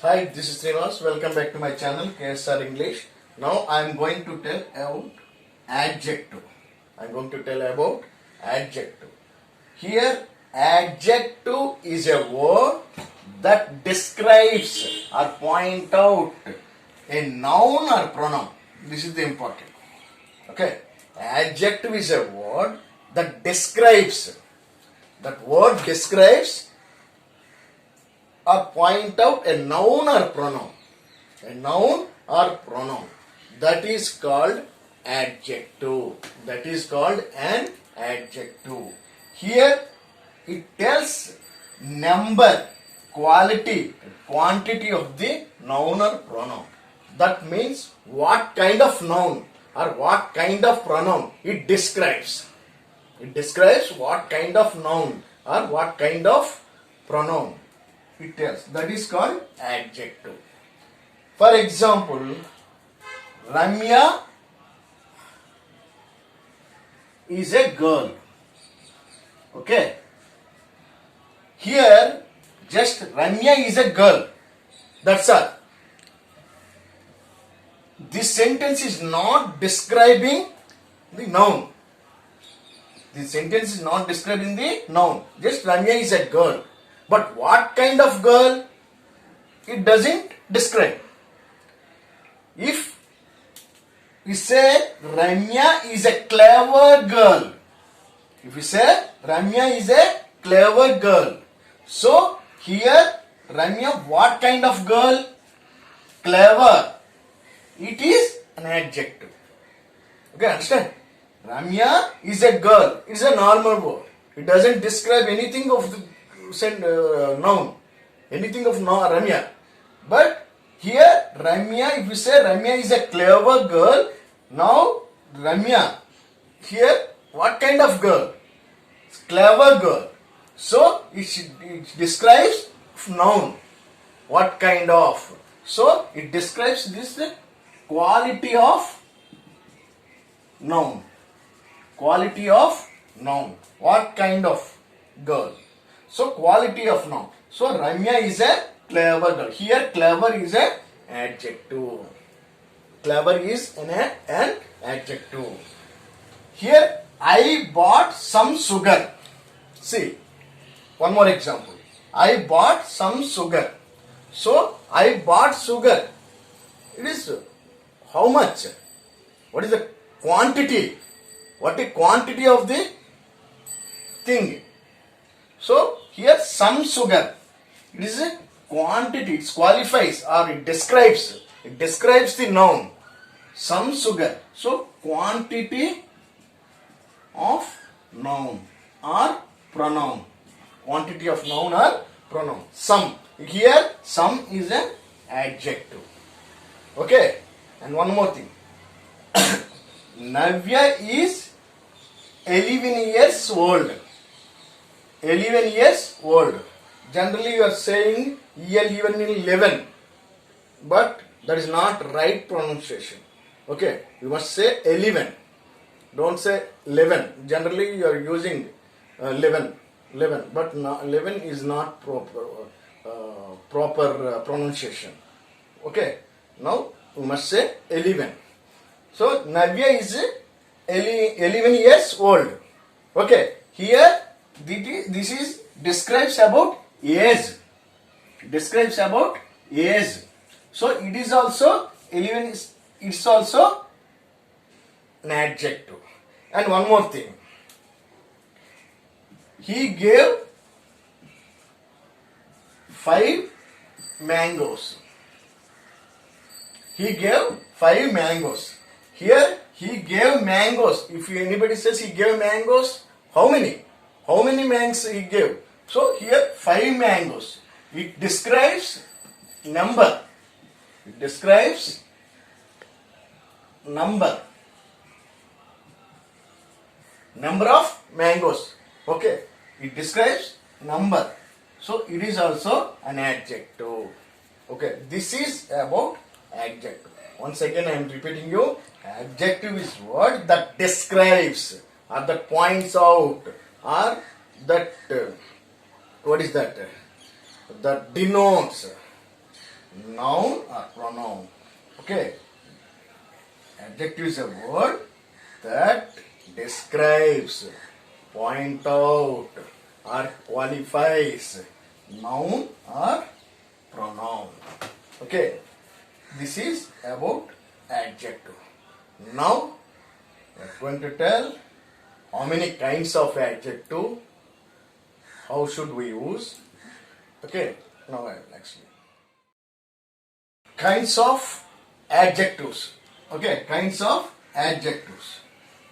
Hi, this is Srinivas. Welcome back to my channel KSR English. Now I am going to tell about adjective. I am going to tell about adjective. Here, adjective is a word that describes or point out a noun or pronoun. This is the important. Okay, adjective is a word that describes. That word describes or point out a noun or pronoun. A noun or pronoun. That is called adjective. That is called an adjective. Here it tells number, quality, quantity of the noun or pronoun. That means what kind of noun or what kind of pronoun it describes. It describes what kind of noun or what kind of pronoun it tells. That is called adjective. For example, Ramya is a girl. Okay. Here, just Ramya is a girl. That's all. This sentence is not describing the noun. This sentence is not describing the noun. Just Ramya is a girl. But what kind of girl? It doesn't describe. If we say Ramya is a clever girl, if we say Ramya is a clever girl, so here Ramya, what kind of girl? Clever. It is an adjective. Okay, understand? Ramya is a girl. It is a normal word. It doesn't describe anything of the noun, anything of Ramya. But here Ramya, if we say Ramya is a clever girl, now Ramya, here what kind of girl? Clever girl. So it describes noun. What kind of? So it describes this quality of noun. Quality of noun. What kind of girl? So quality of noun. So Ramya is a clever girl. Here clever is an adjective. Clever is an adjective. Here I bought some sugar. See, one more example. I bought some sugar. So I bought sugar. It is how much? What is the quantity? What is quantity of the thing? So here some sugar. It is a quantity. It qualifies or it describes. It describes the noun. Some sugar. So quantity of noun or pronoun. Quantity of noun or pronoun. Some. Here some is an adjective. Okay. And one more thing. Navya is 11 years old. 11 years old. Generally you are saying even in 11. But that is not right pronunciation. Okay. You must say 11. Don't say 11. Generally you are using 11. 11. But 11 is not proper pronunciation. Okay. Now you must say 11. So Navya is 11 years old. Okay. Here this is describes about age. Describes about age. So it is also 11. It's also an adjective. And one more thing. He gave 5 mangoes. He gave 5 mangoes. Here he gave mangoes. If anybody says he gave mangoes, how many? How many mangoes he gave? So here 5 mangoes. It describes number. It describes number. Number of mangoes. Okay. It describes number. So it is also an adjective. Okay. This is about adjective. Once again I am repeating you. Adjective is word that describes or that points out or that what is that? That denotes noun or pronoun. Okay. Adjective is a word that describes, point out, or qualifies noun or pronoun. Okay. This is about adjective. Now we are going to tell how many kinds of adjective, how should we use. Okay. Now I will explain. Kinds of adjectives. Okay, kinds of adjectives.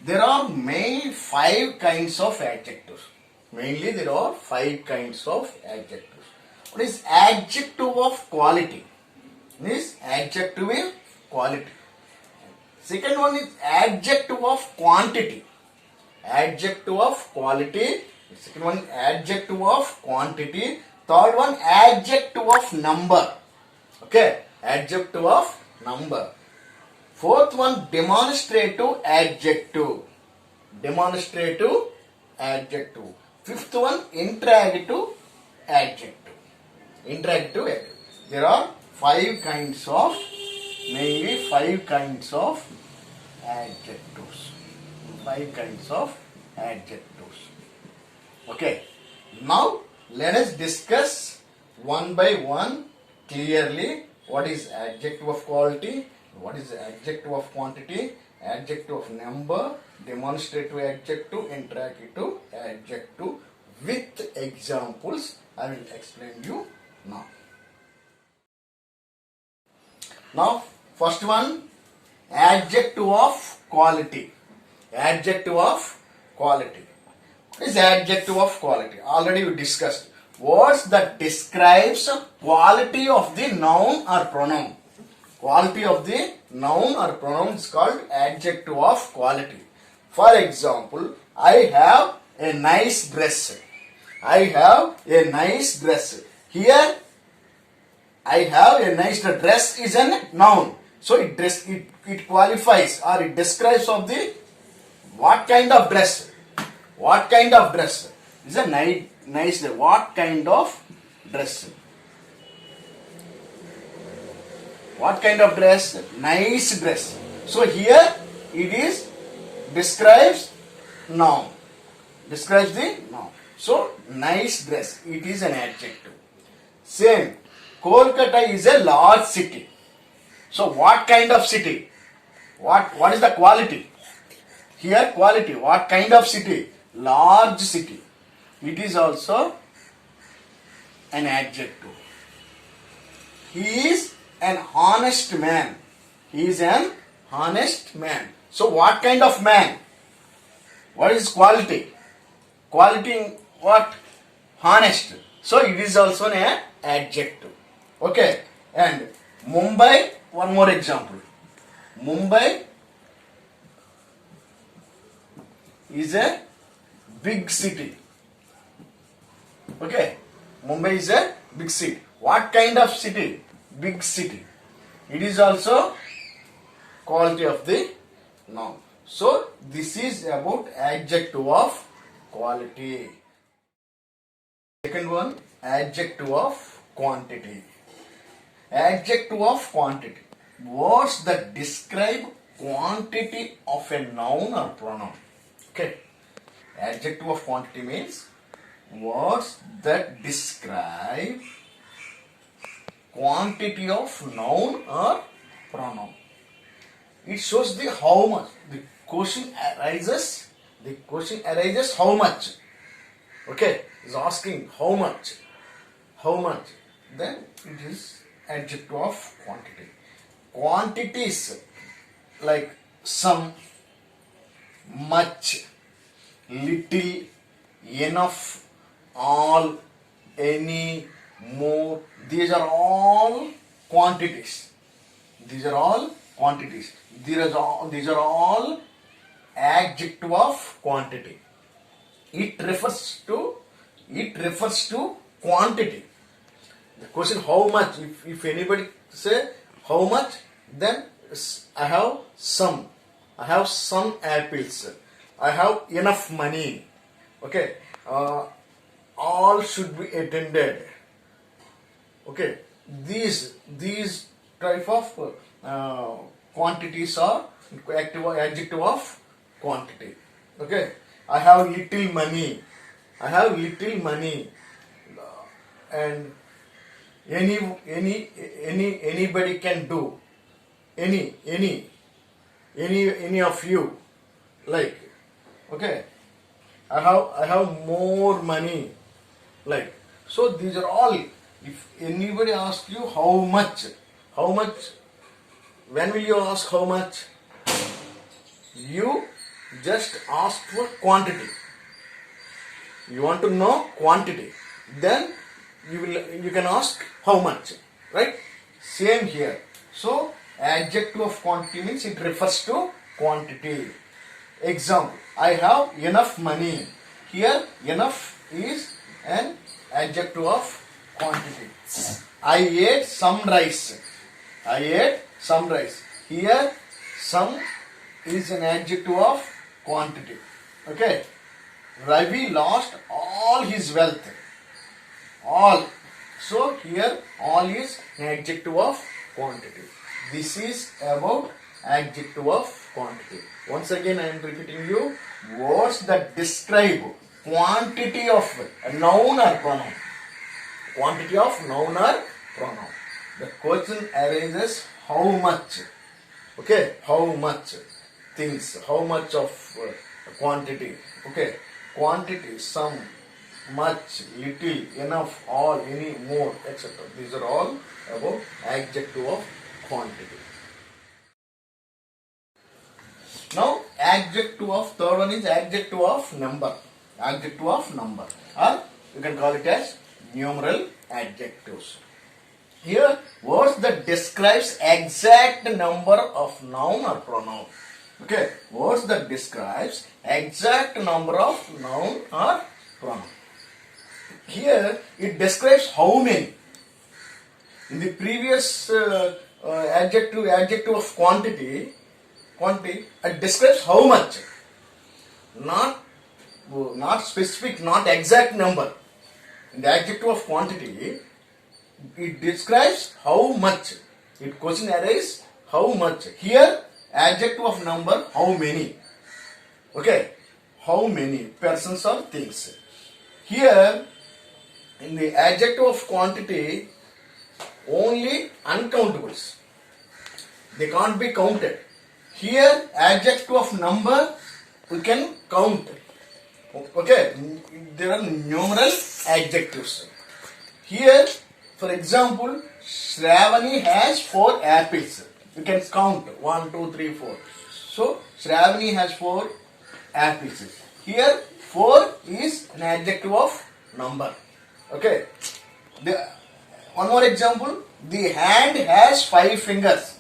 There are mainly 5 kinds of adjectives. Mainly there are 5 kinds of adjectives. What is adjective of quality? This adjective is quality. Second one is adjective of quantity. Adjective of quality. Second one is adjective of quantity. Third one adjective of number. Okay, adjective of number. Fourth one demonstrative adjective. Demonstrative adjective. Fifth one interrogative adjective. Interrogative adjective. There are 5 kinds of, mainly 5 kinds of adjectives. 5 kinds of adjectives. Okay. Now let us discuss one by one clearly what is adjective of quality, what is adjective of quantity, adjective of number, demonstrative adjective, interrogative adjective with examples. I will explain you now. Now, first one, adjective of quality. Adjective of quality. What is adjective of quality? Already we discussed. Words that describes quality of the noun or pronoun. Quality of the noun or pronoun is called adjective of quality. For example, I have a nice dress. I have a nice dress. Here, I have a nice dress is a noun. So it qualifies or it describes of the what kind of dress. What kind of dress? Is a nice dress. What kind of dress? What kind of dress? Nice dress. So here it is describes noun. Describes the noun. So nice dress. It is an adjective. Same. Kolkata is a large city. So what kind of city? What is the quality? Here quality. What kind of city? Large city. It is also an adjective. He is an honest man. He is an honest man. So what kind of man? What is quality? Quality in what? Honest. So it is also an adjective. Okay. And Mumbai, one more example. Mumbai is a big city. Okay. Mumbai is a big city. What kind of city? Big city. It is also quality of the noun. So this is about adjective of quality. Second one, adjective of quantity. Adjective of quantity. Words that describe quantity of a noun or pronoun. Okay. Adjective of quantity means words that describe quantity of noun or pronoun. It shows the how much. The question arises. The question arises how much. Okay. Is asking how much. How much. Then it is adjective of quantity. Quantities like some, much, little, enough, all, any, more. These are all quantities. These are all quantities. These are all adjective of quantity. It refers to quantity. The question how much, if anybody say how much, then I have some. I have some apples. I have enough money. Okay. All should be attended. Okay. these type of quantities are adjective of quantity. Okay, I have little money. I have little money, and anybody can do. Any of you, like, okay, I have more money, like. So these are all. If anybody asks you how much, when will you ask how much? You just ask for quantity. You want to know quantity, then you can ask how much, right? Same here. So adjective of quantity means it refers to quantity. Example, I have enough money. Here enough is an adjective of quantity. I ate some rice. I ate some rice. Here some is an adjective of quantity. Okay. Ravi lost all his wealth. All. So here all is an adjective of quantity. This is about adjective of quantity. Once again I am repeating you words that describe quantity of a noun or pronoun. Quantity of noun or pronoun. The question arises how much. Okay, how much things, how much of quantity. Okay, quantity, some, much, little, enough, all, any, more, etc. These are all about adjective of quantity. Now, adjective of, third one is adjective of number. Adjective of number, or you can call it as numeral adjectives. Here, words that describes exact number of noun or pronoun. Okay, words that describes exact number of noun or pronoun. Here, it describes how many. In the previous adjective of quantity, it describes how much, not specific, not exact number. In the adjective of quantity, it describes how much. It question arises how much. Here, adjective of number, how many. Okay, how many persons or things. Here, in the adjective of quantity, only uncountables. They can't be counted. Here, adjective of number, we can count. Okay, there are numeral adjectives. Here, for example, Shravani has 4 apples. You can count 1, 2, 3, 4. So, Shravani has 4 apples. Here, 4 is an adjective of number. Okay. One more example. The hand has 5 fingers.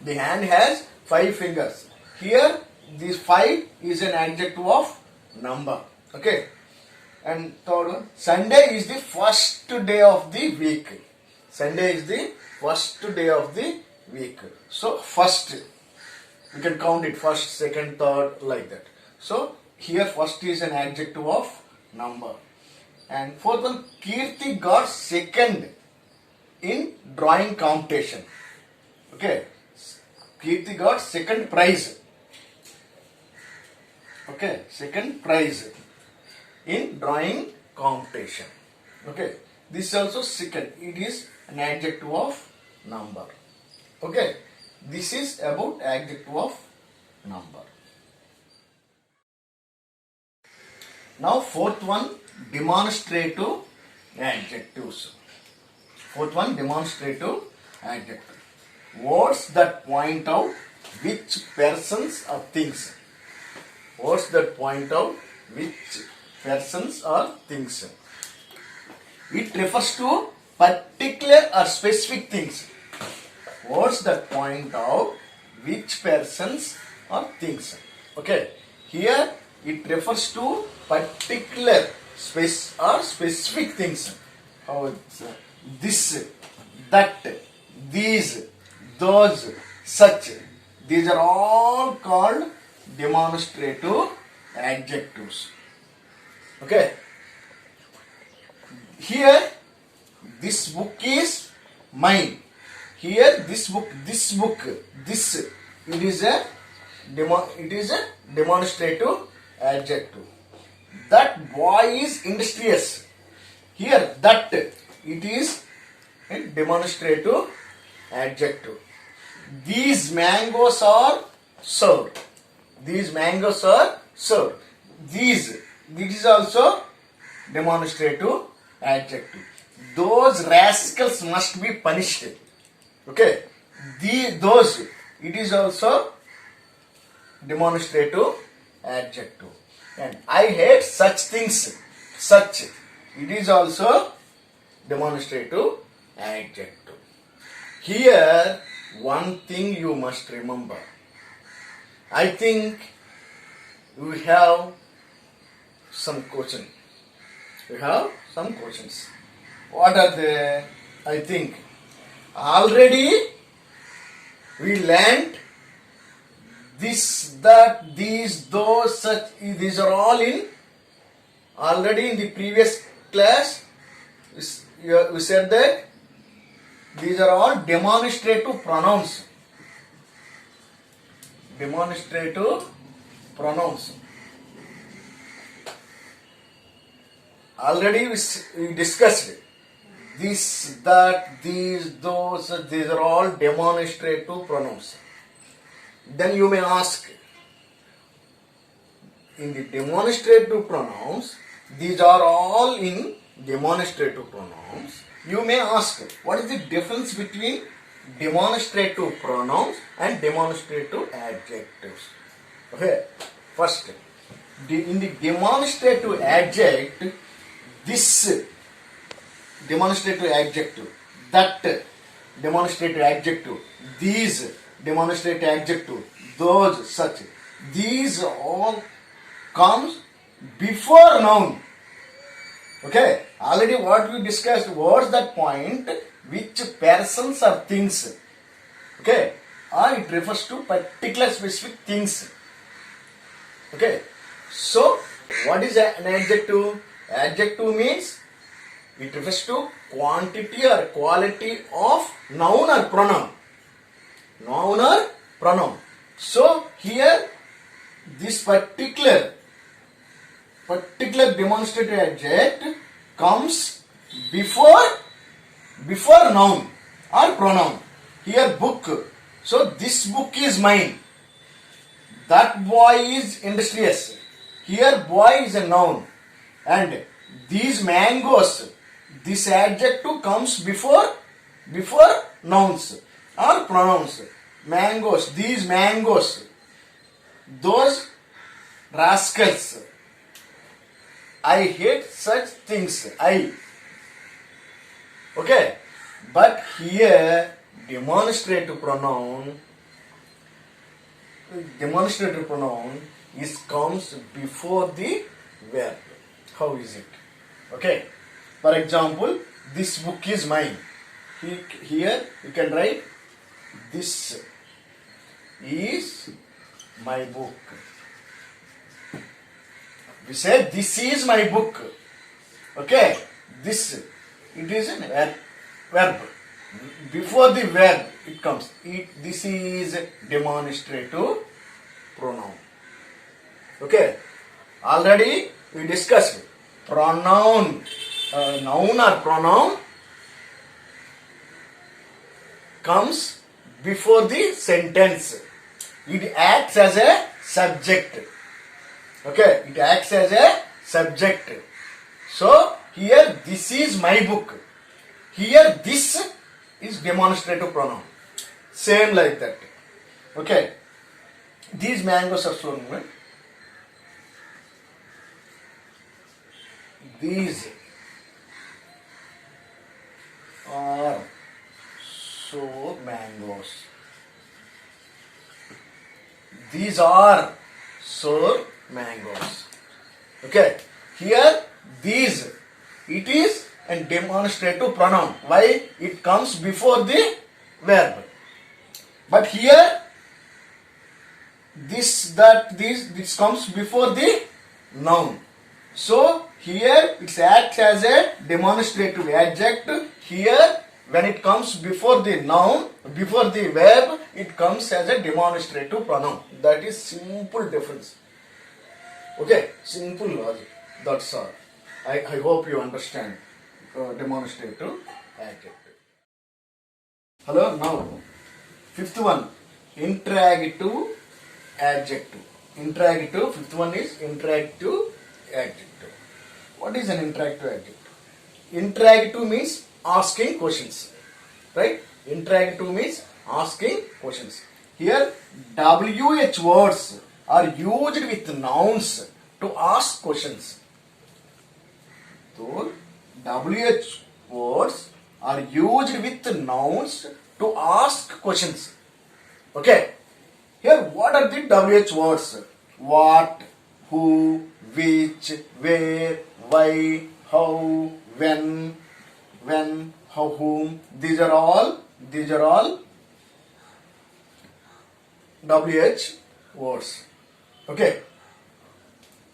The hand has 5 fingers. Here, this 5 is an adjective of number. Okay. And third one, Sunday is the first day of the week. Sunday is the first day of the week. So, first, you can count it first, second, third, like that. So, here first is an adjective of number. And fourth one, Kirti got second in drawing competition. Okay. Kirti got second prize. Okay, second prize in drawing competition. Okay, this is also second. It is an adjective of number. Okay, this is about adjective of number. Now fourth one, demonstrative adjectives. Fourth one, demonstrative adjective. Words that point out which persons or things. Words that point out which persons or things. It refers to particular or specific things. Words that point out which persons or things. Okay. Here it refers to particular space or specific things. How it's this, that, these, those, such. These are all called demonstrative adjectives. Okay. Here, this book is mine. Here this book, this, it is a demonstrative adjective. That boy is industrious. Here that, it is a demonstrative adjective. These mangoes are sour. These mangoes are sour. These, this is also demonstrative adjective. Those rascals must be punished. Okay. Those, it is also demonstrative adjective. And I hate such things. Such, it is also demonstrative adjective. Here, one thing you must remember. I think we have some questions. We have some questions. What are they? I think already we learned this, that, these, those, such. These are all in already in the previous class. We said that these are all demonstrative pronouns. Demonstrative pronouns. Already we discussed this, that, these, those. These are all demonstrative pronouns. Then you may ask, in the demonstrative pronouns, these are all in demonstrative pronouns. You may ask, what is the difference between demonstrative pronouns and demonstrative adjectives? Okay, first, in the demonstrative adjective, this demonstrative adjective, that demonstrative adjective, these demonstrative adjective, those, such, these all comes before noun. Okay, already what we discussed was that point, which persons or things. Okay, or it refers to particular specific things. Okay, so what is an adjective? Adjective means it refers to quantity or quality of noun or pronoun. Noun or pronoun. So here this particular demonstrative adjective comes before noun or pronoun. Here book. So this book is mine. That boy is industrious. Here boy is a noun. And these mangoes, this adjective comes before nouns or pronouns. Mangoes, these mangoes, those rascals. I hate such things. Okay, but here demonstrative pronoun is comes before the verb. How is it? Okay, for example, this book is mine. Here you can write, this is my book. We say this is my book. Okay, this, it is a verb. Before the verb it comes. This is demonstrative pronoun. Okay, already we discussed pronoun, noun or pronoun comes before the sentence. It acts as a subject. Okay, it acts as a subject. So here this is my book. Here this is demonstrative pronoun. Same like that. Okay, these mangoes are so good. These are so mangoes. These are so mangoes. Okay, here these, it is a demonstrative pronoun. Why? It comes before the verb. But here this, that, this comes before the noun. So here it acts as a demonstrative adjective. Here when it comes before the noun, before the verb, it comes as a demonstrative pronoun. That is simple difference. Okay, simple logic. That's all. I hope you understand demonstrative adjective. Hello, now fifth one, interrogative adjective. Interrogative, fifth one is interrogative adjective. What is an interrogative adjective? Interrogative means asking questions, right? Interrogative means asking questions. Here, WH words are used with nouns to ask questions. So, WH words are used with nouns to ask questions. Okay. Here, what are the WH words? What, who, which, where, why, how, when, how, whom. These are all WH words. Okay.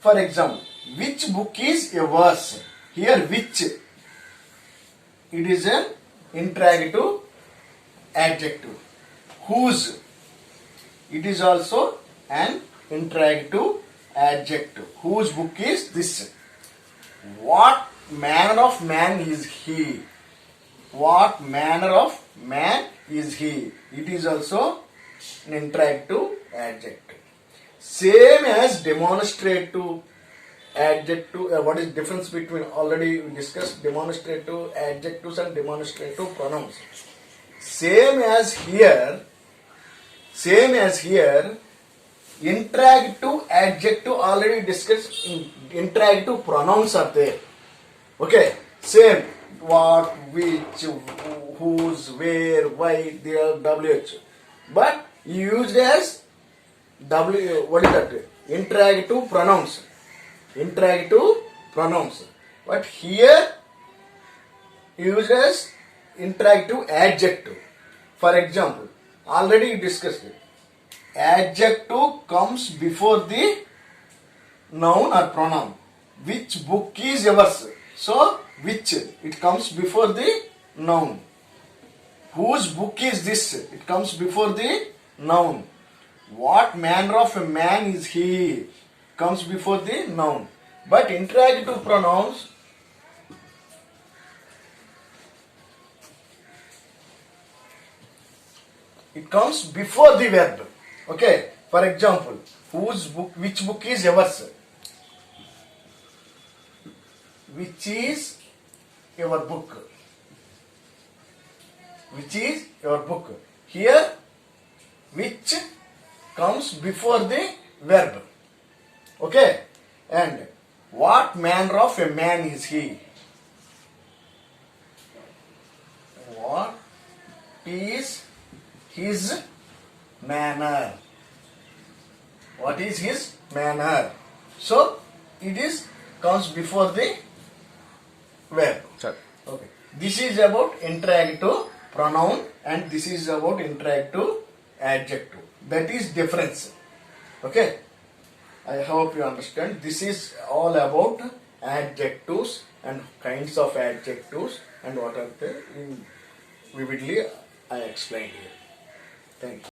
For example, which book is a verse? Here, which, it is an interrogative adjective. Whose, it is also an interrogative adjective. Whose book is this? What manner of man is he? What manner of man is he? It is also an interrogative adjective. Same as demonstrative adjective. What is the difference between, already we discussed demonstrative adjectives and demonstrative pronouns. Same as here, interrogative adjective already discussed, interrogative pronouns are there. Okay, same, what, which, whose, where, why, they are WH. But used as what is that? Interrogative pronouns. Interrogative pronouns. But here used as interrogative adjective. For example, already discussed it. Adjective comes before the noun or pronoun. Which book is yours? So, which, it comes before the noun. Whose book is this? It comes before the noun. What manner of a man is he? Comes before the noun. But interrogative pronouns, it comes before the verb. Okay. For example, whose book, which book is yours? Which is your book? Which is your book? Here, which comes before the verb. Okay. And what manner of a man is he? What is his manner? What is his manner? So, it is comes before the verb. Sir. Okay. This is about interrogative pronoun and this is about interrogative adjective. That is difference. Okay. I hope you understand. This is all about adjectives and kinds of adjectives and what are they in vividly I explained here. Thank you.